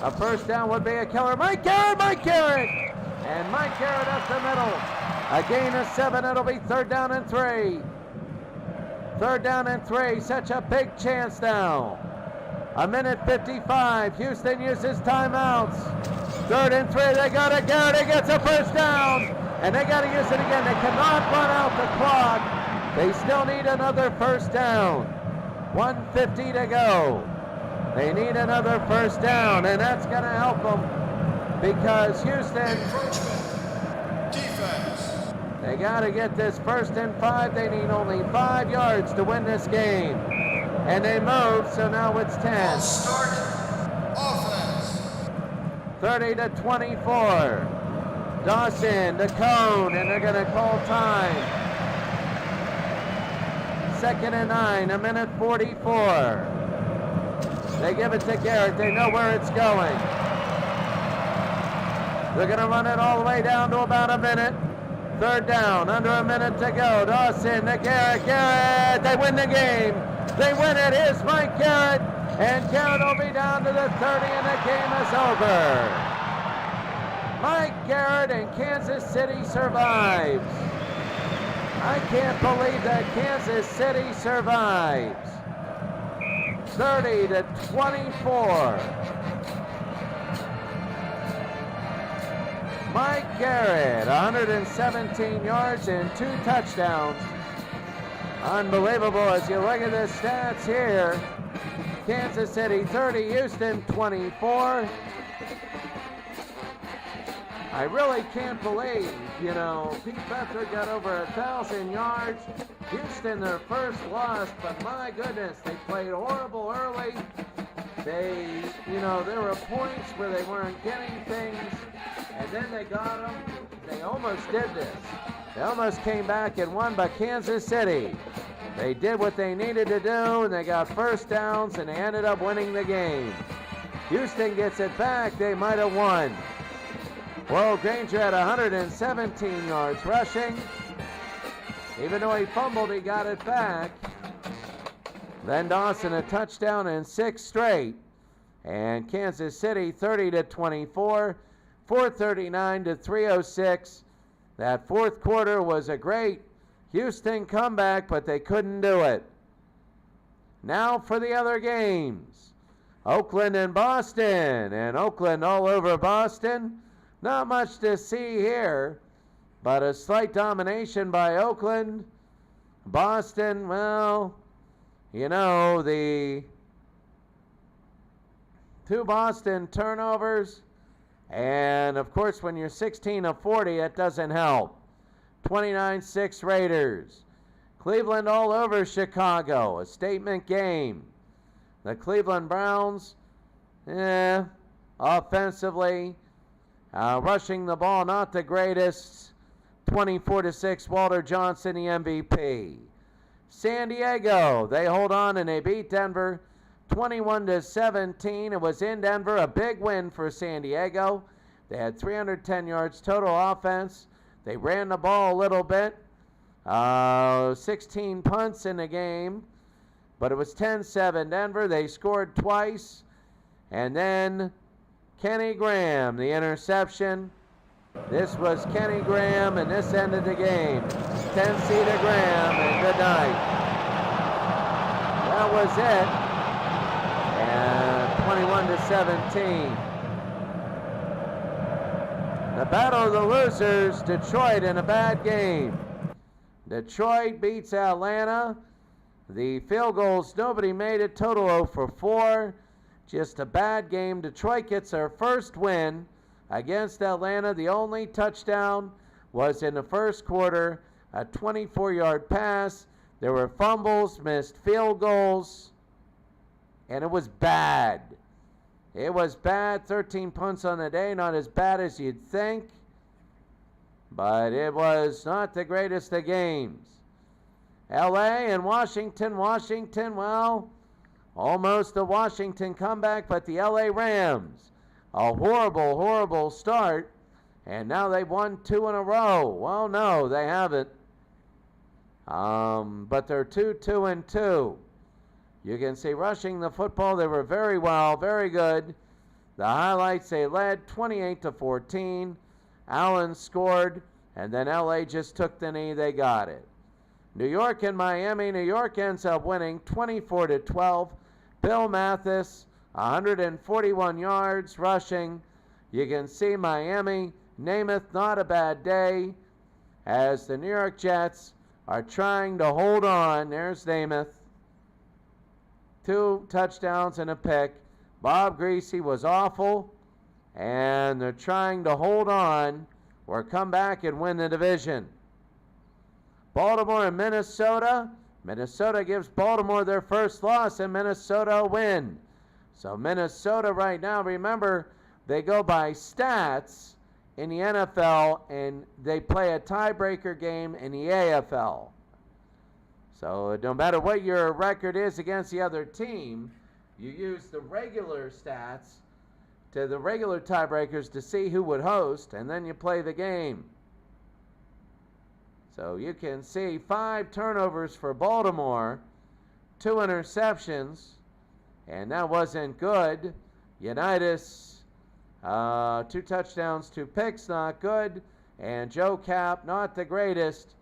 A first down would be a killer. Mike Garrett! And Mike Garrett up the middle. A gain of 7. It'll be 3rd down and 3. 3rd down and 3. Such a big chance now. 1:55. Houston uses timeouts. 3rd and 3. They got it. Garrett, he gets a first down. And they got to use it again. They cannot run out the clock. They still need another first down. 1:50 to go. They need another first down, and that's going to help them because Houston, Defense. They got to get this 1st and 5. They need only 5 yards to win this game. And they move, so now it's 10. All start. Offense. 30-24. Dawson, the cone, and they're going to call time. 2nd and 9, 1:44. They give it to Garrett. They know where it's going. They're going to run it all the way down to about a minute. Third down, under a minute to go. Dawson to Garrett. Garrett, they win the game. They win it. Here's Mike Garrett. And Garrett will be down to the 30, and the game is over. Mike Garrett and Kansas City survives. I can't believe that Kansas City survives. 30-24. Mike Garrett, 117 yards and 2 touchdowns. Unbelievable as you look at the stats here. Kansas City 30, Houston 24. I really can't believe, Pete Beathard got over 1,000 yards. Houston, their first loss, but my goodness, they played horrible early. There were points where they weren't getting things, and then they got them. They almost did this. They almost came back and won, but Kansas City, they did what they needed to do, and they got first downs, and they ended up winning the game. Houston gets it back. They might have won. Well, Granger had 117 yards rushing. Even though he fumbled, he got it back. Then Dawson a touchdown and 6 straight. And Kansas City 30-24, 439-306. That fourth quarter was a great Houston comeback, but they couldn't do it. Now for the other games. Oakland and Boston. And Oakland all over Boston. Not much to see here, but a slight domination by Oakland. Boston, well, the 2 Boston turnovers. And, of course, when you're 16 of 40, it doesn't help. 29-6 Raiders. Cleveland all over Chicago. A statement game. The Cleveland Browns, offensively, rushing the ball, not the greatest. 24-6, Walter Johnson, the MVP. San Diego, they hold on and they beat Denver 21-17. It was in Denver, a big win for San Diego. They had 310 yards total offense. They ran the ball a little bit. 16 punts in the game, but it was 10-7 Denver. They scored twice. And then Kenny Graham, the interception. This was Kenny Graham, and this ended the game. 10-C to Graham, and good night. That was it. And 21-17. The battle of the losers, Detroit in a bad game. Detroit beats Atlanta. The field goals, nobody made it. Total 0 for 4. Just a bad game. Detroit gets their first win against Atlanta. The only touchdown was in the first quarter, a 24-yard pass. There were fumbles, missed field goals, and it was bad. It was bad. 13 punts on the day, not as bad as you'd think, but it was not the greatest of games. LA and Washington, well, almost a Washington comeback, but the LA Rams, a horrible, horrible start, and now they've won 2 in a row. Well, no, they haven't. But they're 2-2-2. You can see rushing the football, they were very well, very good. The highlights, they led 28-14. Allen scored, and then LA just took the knee, they got it. New York and Miami, New York ends up winning 24-12. Bill Mathis, 141 yards rushing. You can see Miami, Namath, not a bad day, as the New York Jets are trying to hold on. There's Namath. 2 touchdowns and a pick. Bob Greasy was awful, and they're trying to hold on or come back and win the division. Baltimore and Minnesota. Minnesota gives Baltimore their first loss, and Minnesota win. So Minnesota right now, remember, they go by stats in the NFL, and they play a tiebreaker game in the AFL. So no matter what your record is against the other team, You use the regular stats to the regular tiebreakers to see who would host, and then you play the game. So you can see 5 turnovers for Baltimore, 2 interceptions, and that wasn't good. Unitas, 2 touchdowns, 2 picks, not good. And Joe Cap, not the greatest,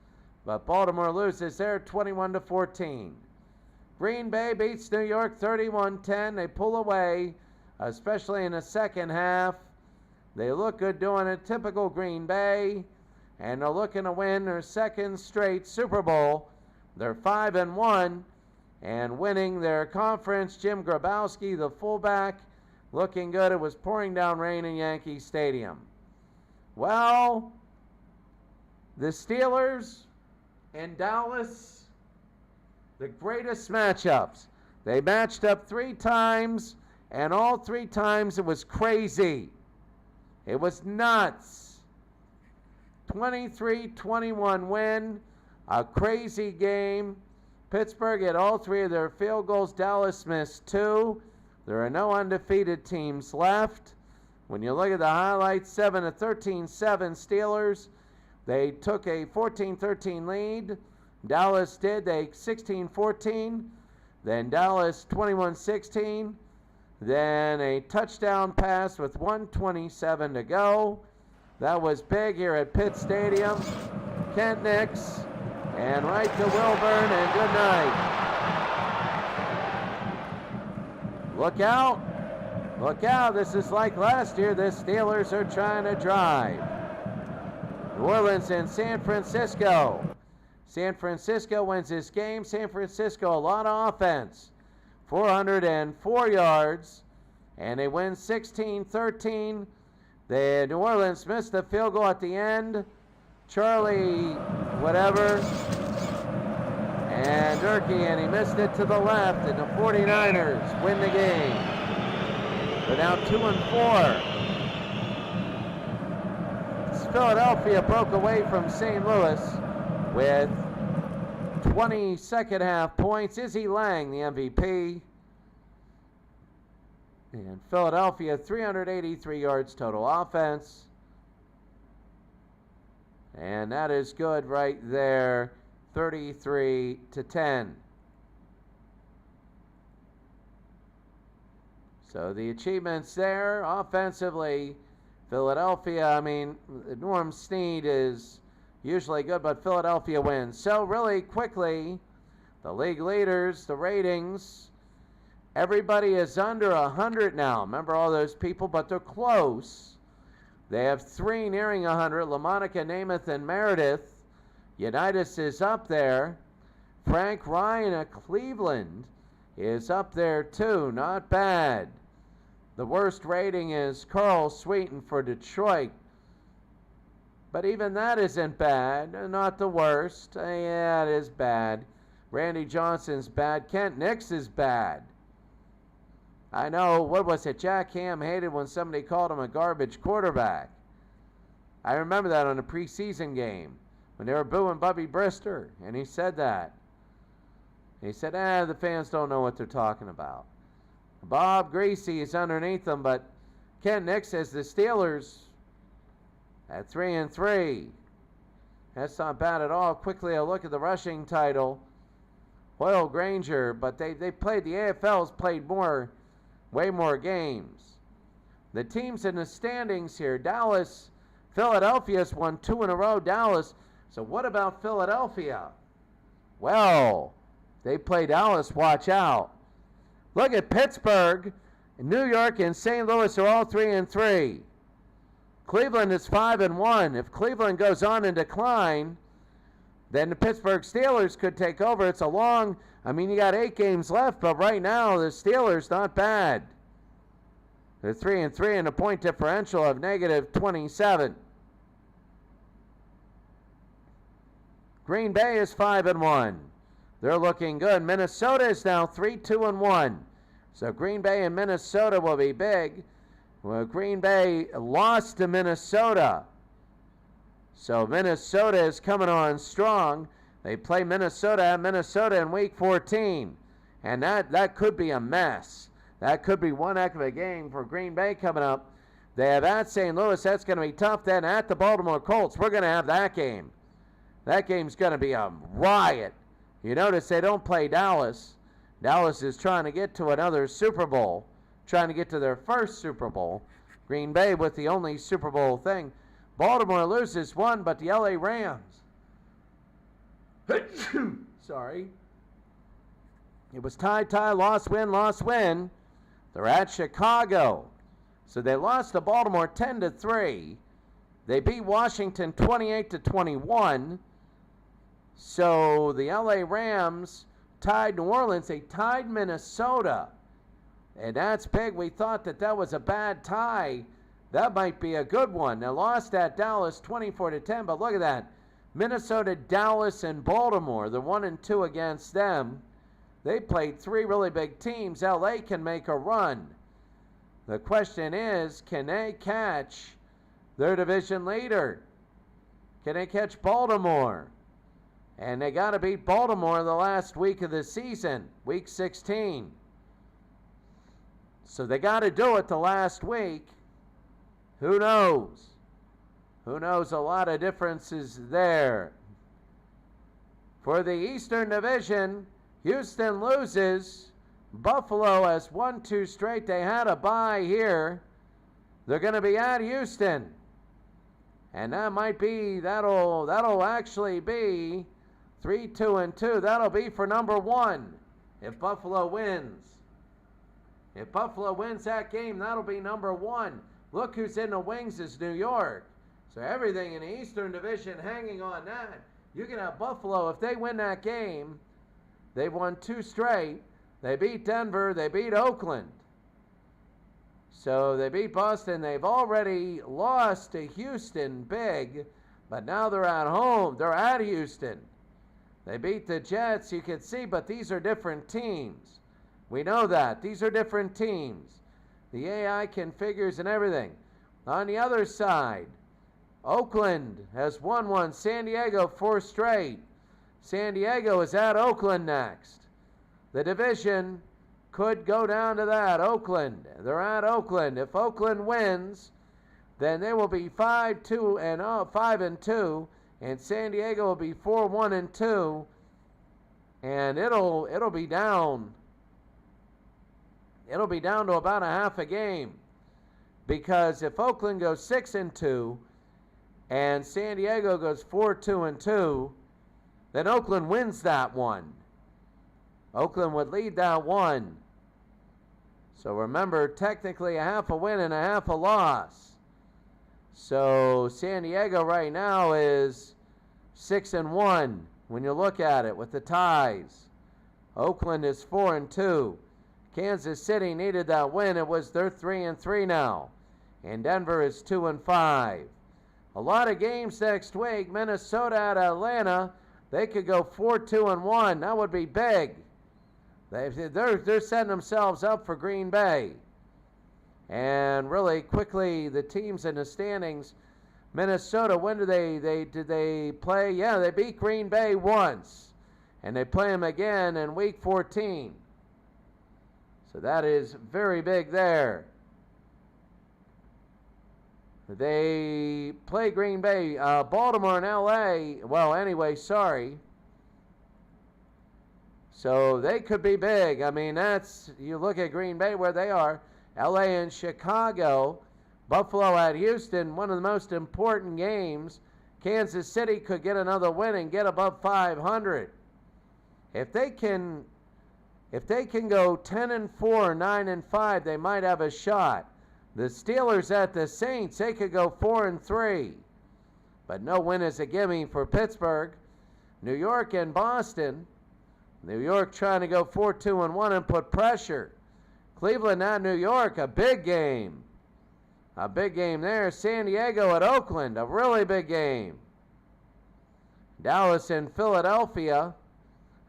but Baltimore loses there 21-14. Green Bay beats New York 31-10. They pull away, especially in the second half. They look good doing it, typical Green Bay, and they're looking to win their second straight Super Bowl. They're 5-1 and winning their conference. Jim Grabowski, the fullback, looking good. It was pouring down rain in Yankee Stadium. Well, the Steelers and Dallas, the greatest matchups. They matched up 3 times, and all 3 times it was crazy. It was nuts. 23-21 win, a crazy game. Pittsburgh had all 3 of their field goals. Dallas missed 2. There are no undefeated teams left. When you look at the highlights, 7-13-7 Steelers. They took a 14-13 lead. Dallas did. They 16-14. Then Dallas 21-16. Then a touchdown pass with 1:27 to go. That was big here at Pitt Stadium. Kent Nix, and right to Wilburn, and good night. Look out. Look out. This is like last year. The Steelers are trying to drive. New Orleans and San Francisco. San Francisco wins this game. San Francisco, a lot of offense. 404 yards, and they win 16-13. The New Orleans missed the field goal at the end. Charlie whatever. And Durkee, and he missed it to the left, and the 49ers win the game. They're now 2-4. Philadelphia broke away from St. Louis with 20 second half points. Izzy Lang, the MVP. And Philadelphia, 383 yards total offense. And that is good right there, 33-10. So the achievements there, offensively, Philadelphia, I mean, Norm Snead is usually good, but Philadelphia wins. So really quickly, the league leaders, the ratings, everybody is under 100 now. Remember all those people, but they're close. They have 3 nearing 100, LaMonica, Namath, and Meredith. Unitas is up there. Frank Ryan of Cleveland is up there too, not bad. The worst rating is Carl Sweeten for Detroit. But even that isn't bad, not the worst. Yeah, it is bad. Randy Johnson's bad. Kent Nix is bad. I know, what was it? Jack Ham hated when somebody called him a garbage quarterback. I remember that on a preseason game when they were booing Bubby Brister, and he said that. He said, the fans don't know what they're talking about. Bob Greasy is underneath them, but Kent Nix says the Steelers at 3-3. That's not bad at all. Quickly, a look at the rushing title. Hoyle Granger, but they played, the AFL's played way more games. The teams in the standings here, Dallas, Philadelphia's won 2 in a row, Dallas. So what about Philadelphia? Well, they play Dallas, watch out. Look at Pittsburgh, New York, and St. Louis are all 3-3. Cleveland is 5-1. If Cleveland goes on in decline, then the Pittsburgh Steelers could take over. It's a long, you got 8 games left, but right now the Steelers not bad. They're 3-3 and a point differential of -27. Green Bay is 5-1. They're looking good. Minnesota is now 3-2-1. So Green Bay and Minnesota will be big. Well, Green Bay lost to Minnesota. So Minnesota is coming on strong. They play Minnesota at Minnesota in week 14. And that could be a mess. That could be one heck of a game for Green Bay coming up. They have at St. Louis. That's going to be tough. Then at the Baltimore Colts, we're going to have that game. That game's going to be a riot. You notice they don't play Dallas. Dallas is trying to get to another Super Bowl, trying to get to their first Super Bowl. Green Bay with the only Super Bowl thing. Baltimore loses one, but the LA Rams. Sorry. It was tie, loss, win. They're at Chicago. So they lost to Baltimore 10-3. They beat Washington 28-21. So the LA Rams tied New Orleans. They tied Minnesota. And that's big. We thought that was a bad tie. That might be a good one. They lost at Dallas 24-10, but look at that. Minnesota, Dallas, and Baltimore, the 1 and 2 against them. They played three really big teams. LA can make a run. The question is, can they catch their division leader? Can they catch Baltimore? And they got to beat Baltimore the last week of the season, week 16. So they got to do it the last week. Who knows? Who knows? A lot of differences there. For the Eastern Division, Houston loses. Buffalo has won 2 straight. They had a bye here. They're going to be at Houston. And that might be, that'll actually be 3-2-2. That'll be for number 1 if Buffalo wins. If Buffalo wins that game, that'll be number 1. Look who's in the wings is New York. So everything in the Eastern Division hanging on that. You can have Buffalo. If they win that game, they've won 2 straight. They beat Denver. They beat Oakland. So they beat Boston. They've already lost to Houston big, but now they're at home. They're at Houston. They beat the Jets, you can see, but these are different teams. We know that. These are different teams. The AI configures and everything. On the other side, Oakland has won 1. San Diego 4 straight. San Diego is at Oakland next. The division could go down to that. Oakland. They're at Oakland. If Oakland wins, then they will be 5-2, and San Diego will be 4-1-2, and it'll be down. It'll be down to about a half a game, because if Oakland goes 6-2 and San Diego goes 4-2-2, then Oakland wins that one. Oakland would lead that one. So remember, technically a half a win and a half a loss. So San Diego right now is 6-1 when you look at it with the ties. Oakland is 4-2. Kansas City needed that win. They're 3-3 now. And Denver is 2-5. A lot of games next week. Minnesota at Atlanta. They could go 4-2-1. That would be big. They're setting themselves up for Green Bay. And really quickly, the teams in the standings. Minnesota, when did they play? Yeah, they beat Green Bay once. And they play them again in week 14. So that is very big there. They play Green Bay, Baltimore and LA. Well, anyway, sorry. So they could be big. I mean, you look at Green Bay where they are. LA and Chicago. Buffalo at Houston, one of the most important games. Kansas City could get another win and get above 500. If they can go 10-4, 9-5, they might have a shot. The Steelers at the Saints, they could go 4-3. But no win is a gimme for Pittsburgh. New York and Boston. New York trying to go 4-2-1 and put pressure. Cleveland at New York, a big game. A big game there. San Diego at Oakland, a really big game. Dallas and Philadelphia.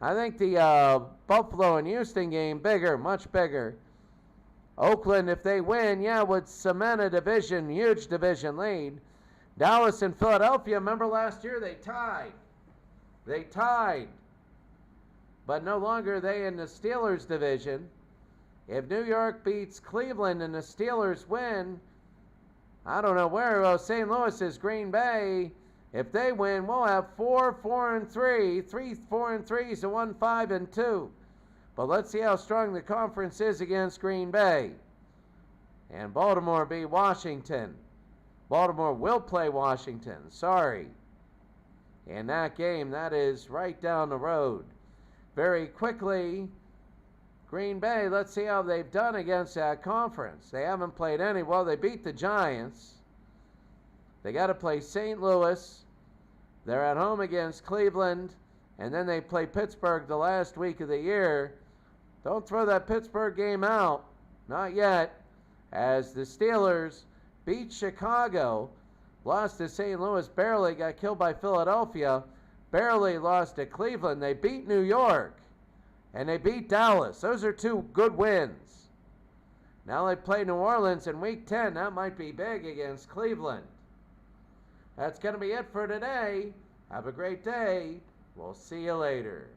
I think the Buffalo and Houston game bigger, much bigger. Oakland, if they win, would cement a division, huge division lead. Dallas and Philadelphia, remember last year they tied. But no longer are they in the Steelers division. If New York beats Cleveland and the Steelers win, I don't know where. Well, St. Louis is Green Bay. If they win, we'll have 4-4-3, 3 4-3s, and 1 5-2. But let's see how strong the conference is against Green Bay. And Baltimore beat Washington. Baltimore will play Washington. Sorry. And that game, that is right down the road. Very quickly, Green Bay, let's see how they've done against that conference. They haven't played any. Well, they beat the Giants. They got to play St. Louis. They're at home against Cleveland. And then they play Pittsburgh the last week of the year. Don't throw that Pittsburgh game out. Not yet. As the Steelers beat Chicago, lost to St. Louis, barely got killed by Philadelphia, barely lost to Cleveland. They beat New York, and they beat Dallas. Those are 2 good wins. Now they play New Orleans in Week 10. That might be big against Cleveland. That's going to be it for today. Have a great day. We'll see you later.